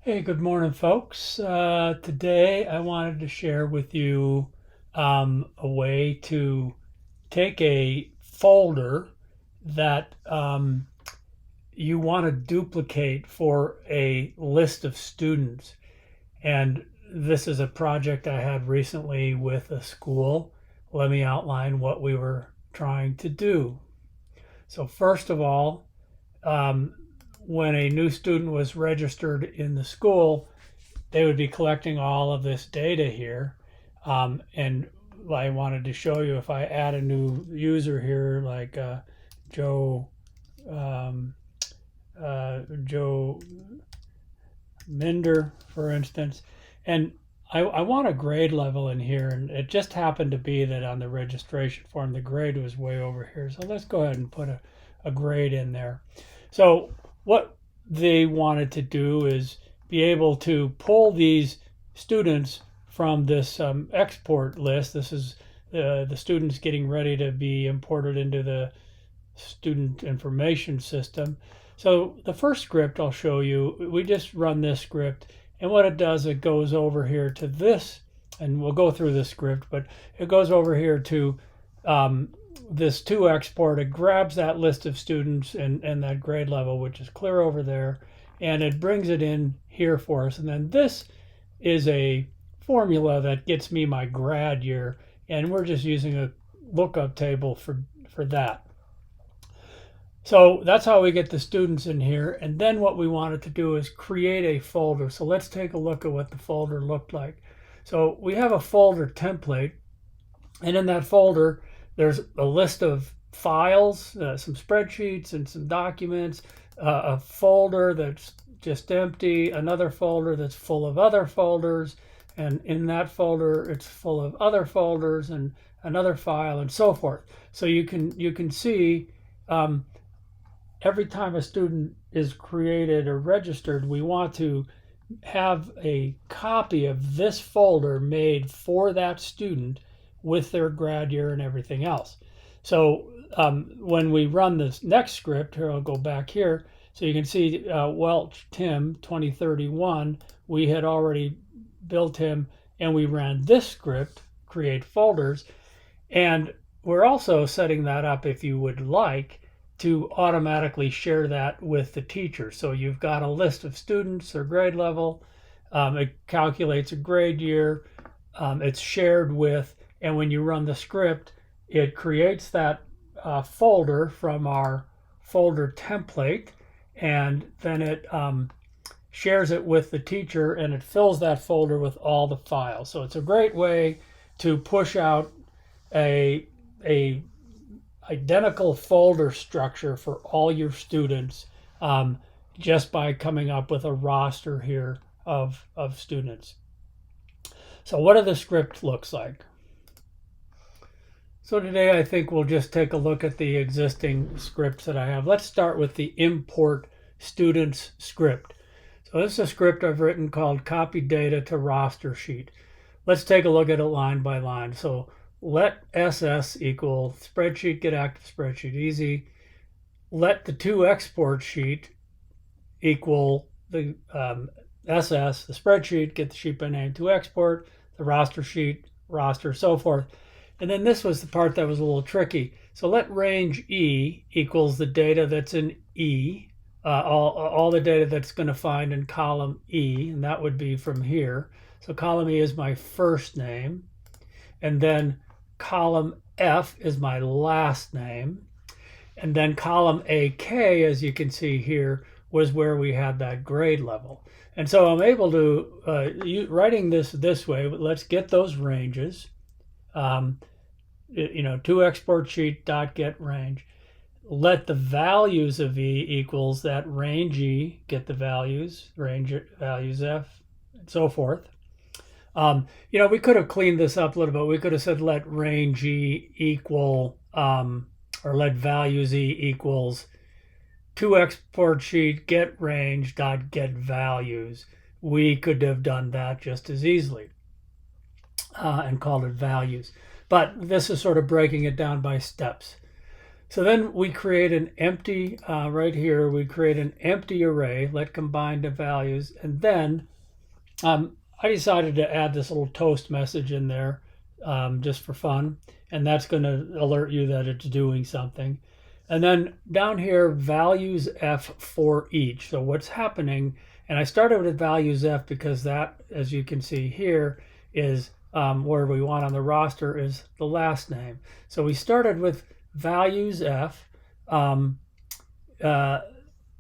Hey, good morning, folks. Today I wanted to share with you a way to take a folder that you want to duplicate for a list of students. And this is a project I had recently with a school. Let me outline what we were trying to do. So, first of all, um, when a new student was registered in the school, they would be collecting all of this data here. And I wanted to show you if I add a new user here, like Joe, um, Joe Minder, for instance, and I want a grade level in here, and it just happened to be that on the registration form, the grade was way over here. So let's go ahead and put a grade in there. So what they wanted to do is be able to pull these students from this export list. This is the students getting ready to be imported into the student information system. So the first script I'll show you, we just run this script, and what it does, it goes over here to this, and we'll go through this script, but it goes over here to this to export. It grabs that list of students and that grade level, which is clear over there, and it brings it in here for us. And then this is a formula that gets me my grad year, and we're just using a lookup table for that. So that's how we get the students in here. And then what we wanted to do is create a folder. So let's take a look at what the folder looked like. So we have a folder template, and in that folder, there's a list of files, some spreadsheets and some documents, a folder that's just empty, another folder that's full of other folders, and in that folder, it's full of other folders and another file and so forth. So you can see every time a student is created or registered, we want to have a copy of this folder made for that student with their grad year and everything else. So when we run this next script, here I'll go back here, so you can see Welch Tim 2031, we had already built him, and we ran this script, create folders, and we're also setting that up, if you would like, to automatically share that with the teacher. So you've got a list of students, their grade level, it calculates a grade year, it's shared with, and when you run the script, it creates that folder from our folder template, and then it shares it with the teacher, and it fills that folder with all the files. So it's a great way to push out a identical folder structure for all your students, just by coming up with a roster here of students. So what do the script looks like? So today I think we'll just take a look at the existing scripts that I have. Let's start with the import students script. So this is a script I've written called copy data to roster sheet. Let's take a look at it line by line. So let SS equal spreadsheet get active spreadsheet easy. Let the to export sheet equal the SS, the spreadsheet, get the sheet by name to export, the roster sheet, roster, so forth. And then this was the part that was a little tricky. So let range E equals the data that's in E, all the data that's going to find in column E, and that would be from here. So column E is my first name, and then column F is my last name, and then column AK, as you can see here, was where we had that grade level. And so I'm able to, writing this way, but let's get those ranges. To export sheet dot get range. Let the values of E equals that range E, get the values, range values F, and so forth. We could have cleaned this up a little bit. We could have said let range E equal, or let values E equals to export sheet get range dot get values. We could have done that just as easily and called it values. But this is sort of breaking it down by steps. So then we create an empty, right here, we create an empty array, let combine the values, and then I decided to add this little toast message in there just for fun, and that's going to alert you that it's doing something. And then down here, values F for each. So what's happening, and I started with values F because that, as you can see here, is where we want on the roster is the last name. So we started with values F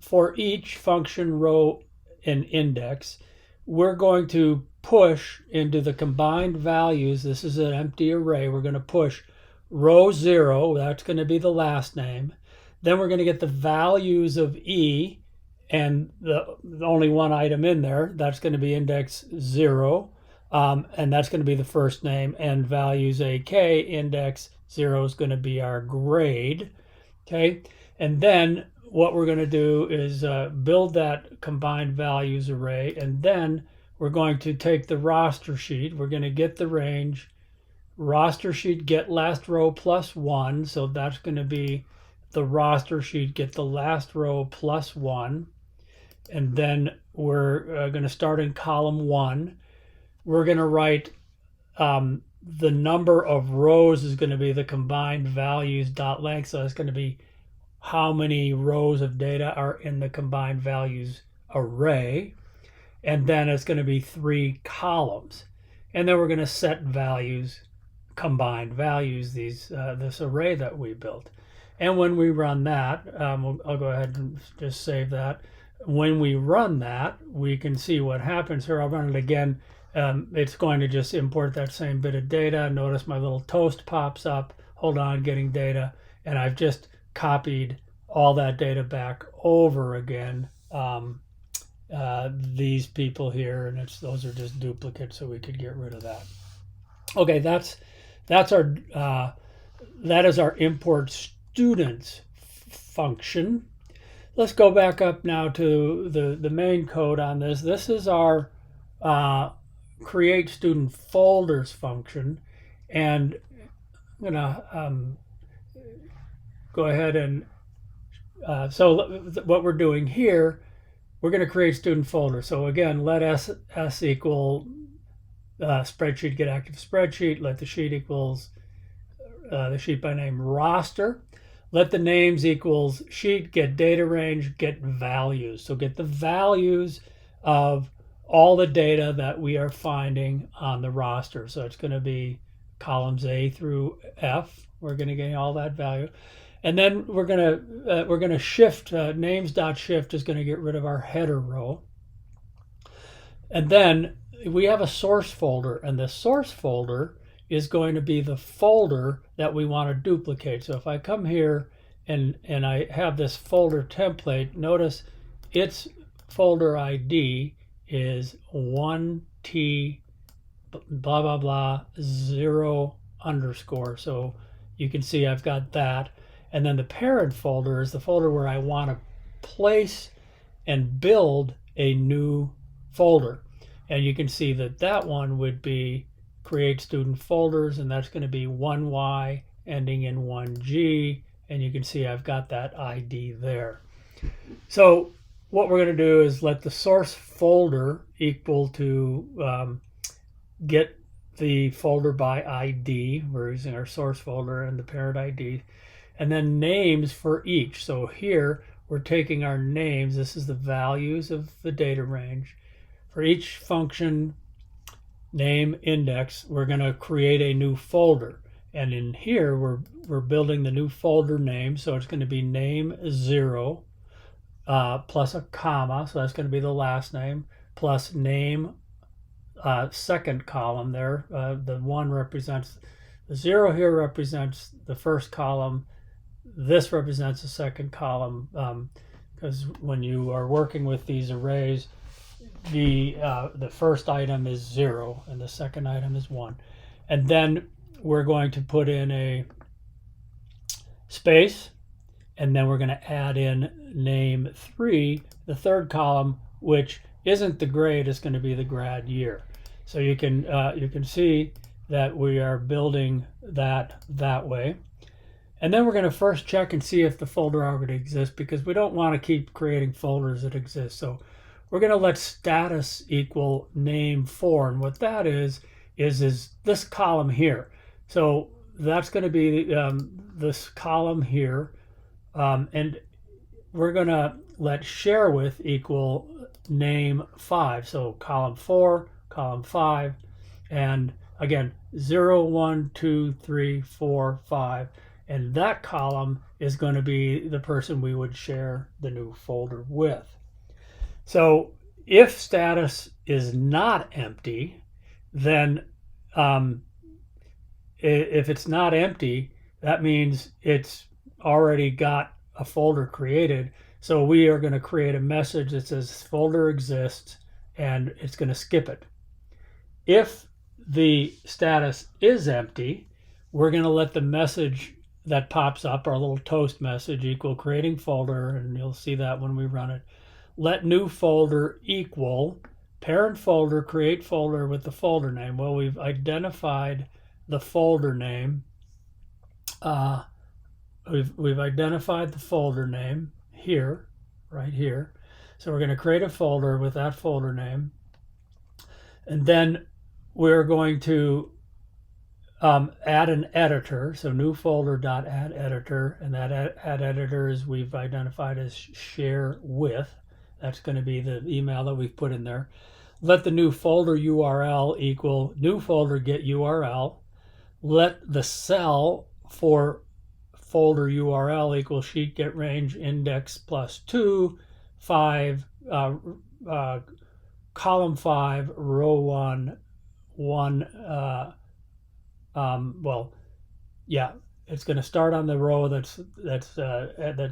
for each function, row, and index. We're going to push into the combined values. This is an empty array. We're going to push row 0. That's going to be the last name. Then we're going to get the values of E, and the only one item in there. That's going to be index 0. And that's going to be the first name, and values AK, index 0 is going to be our grade. Okay, and then what we're going to do is build that combined values array, and then we're going to take the roster sheet. We're going to get the range, roster sheet get last row plus 1, so that's going to be the roster sheet get the last row plus 1, and then we're going to start in column 1. We're going to write the number of rows is going to be the combined values dot length, so it's going to be how many rows of data are in the combined values array, and then it's going to be 3 columns, and then we're going to set values, combined values, this array that we built. And when we run that, I'll go ahead and just save that. When we run that, we can see what happens here. I'll run it again. It's going to just import that same bit of data. Notice my little toast pops up. Hold on, getting data, and I've just copied all that data back over again. These people here, and those are just duplicates, so we could get rid of that. Okay, that is our import students function. Let's go back up now to the main code on this. This is our create student folders function, and I'm gonna go ahead and so what we're doing here, we're going to create student folder. So again, let s equal spreadsheet get active spreadsheet. Let the sheet equals the sheet by name roster. Let the names equals sheet get data range get values. So get the values of all the data that we are finding on the roster. So it's going to be columns A through F. We're going to get all that value. And then we're gonna shift names.shift is going to get rid of our header row. And then we have a source folder, and the source folder is going to be the folder that we want to duplicate. So if I come here and I have this folder template, notice its folder ID is 1T blah blah blah 0 underscore. So you can see I've got that. And then the parent folder is the folder where I want to place and build a new folder. And you can see that that one would be create student folders, and that's going to be 1Y ending in 1G. And you can see I've got that ID there. So what we're going to do is let the source folder equal to get the folder by ID. We're using our source folder and the parent ID. And then names for each. So here we're taking our names. This is the values of the data range. For each function name index, we're going to create a new folder. And in here we're building the new folder name. So it's going to be name 0 plus a comma. So that's going to be the last name plus name second column there. The 1 represents the 0 here represents the first column. This represents the second column, because when you are working with these arrays, the first item is 0 and the second item is 1. And then we're going to put in a space, and then we're going to add in name 3, the third column, which isn't the grade, it's going to be the grad year. So you can see that we are building that way. And then we're going to first check and see if the folder already exists, because we don't want to keep creating folders that exist. So we're going to let status equal name4. And what that is this column here. So that's going to be this column here. And we're going to let share with equal name5. So column 4, column 5, and again, 0, 1, 2, 3, 4, 5. And that column is going to be the person we would share the new folder with. So if status is not empty, then if it's not empty, that means it's already got a folder created. So we are going to create a message that says folder exists, and it's going to skip it. If the status is empty, we're going to let the message that pops up, our little toast message, equal creating folder, and you'll see that when we run it. Let new folder equal parent folder, create folder with the folder name. Well, we've identified the folder name. We've identified the folder name here, right here. So we're going to create a folder with that folder name. And then we're going to add an editor. So new folder.add editor. And that add editor is we've identified as share with. That's going to be the email that we've put in there. Let the new folder URL equal new folder get URL. Let the cell for folder URL equal sheet get range index plus 2, 5, column 5, row 1, 1. Well, yeah, it's going to start on the row that's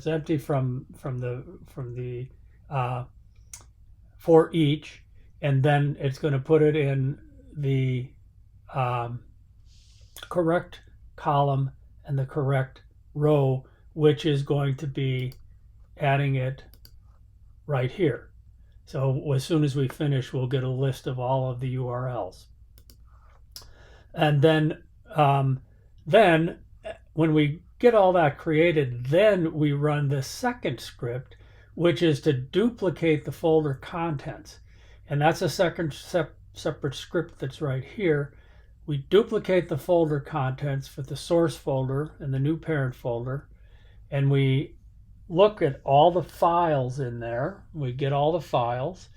empty from the for each, and then it's going to put it in the correct column and the correct row, which is going to be adding it right here. So as soon as we finish, we'll get a list of all of the URLs. And then when we get all that created, then we run the second script, which is to duplicate the folder contents. And that's a second separate script that's right here. We duplicate the folder contents for the source folder and the new parent folder, and we look at all the files in there. We get all the files,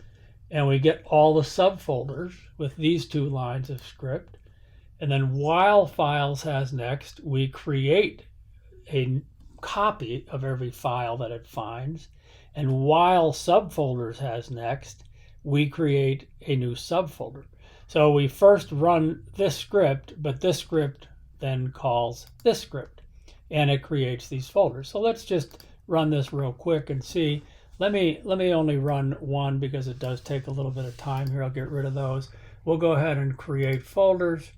and we get all the subfolders with these 2 lines of script. And then while files has next, we create a copy of every file that it finds. And while subfolders has next, we create a new subfolder. So we first run this script, but this script then calls this script, and it creates these folders. So let's just run this real quick and see. Let me only run one because it does take a little bit of time here. I'll get rid of those. We'll go ahead and create folders.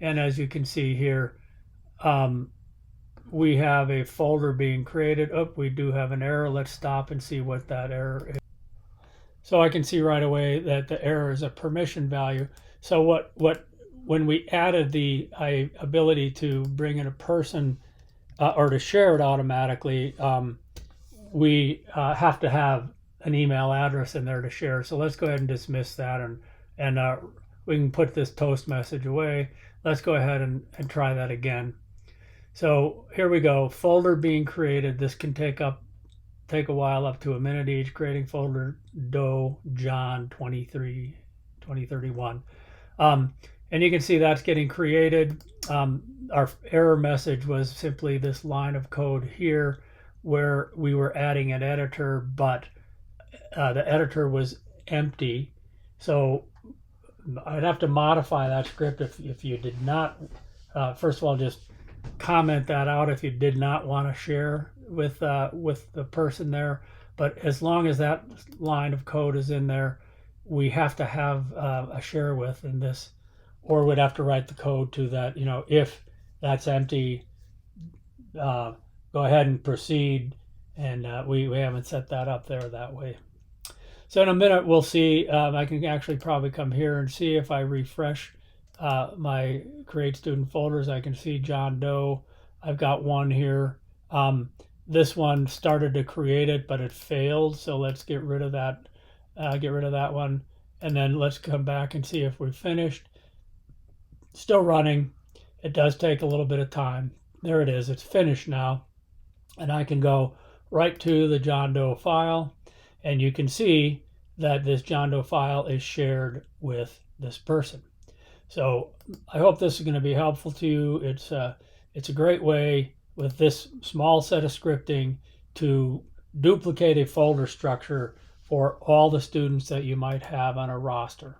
And as you can see here, we have a folder being created. Oh, we do have an error. Let's stop and see what that error is. So I can see right away that the error is a permission value. So when we added the ability to bring in a person or to share it automatically, we have to have an email address in there to share. So let's go ahead and dismiss that, and we can put this toast message away. Let's go ahead and try that again. So here we go, folder being created. This can take a while, up to a minute each. Creating folder Doe John 2031. And you can see that's getting created. Our error message was simply this line of code here where we were adding an editor, but the editor was empty. So I'd have to modify that script if you did not, first of all, just comment that out if you did not want to share with the person there. But as long as that line of code is in there, we have to have a share with in this, or we'd have to write the code to that, if that's empty, go ahead and proceed. And we haven't set that up there that way. So in a minute, we'll see. I can actually probably come here and see if I refresh my create student folders. I can see John Doe I've got one here. This one started to create it, but it failed. So let's get rid of that. Get rid of that one. And then let's come back and see if we've finished. Still running. It does take a little bit of time. There it is. It's finished now. And I can go right to the John Doe file. And you can see that this John Doe file is shared with this person. So I hope this is going to be helpful to you. It's a great way with this small set of scripting to duplicate a folder structure for all the students that you might have on a roster.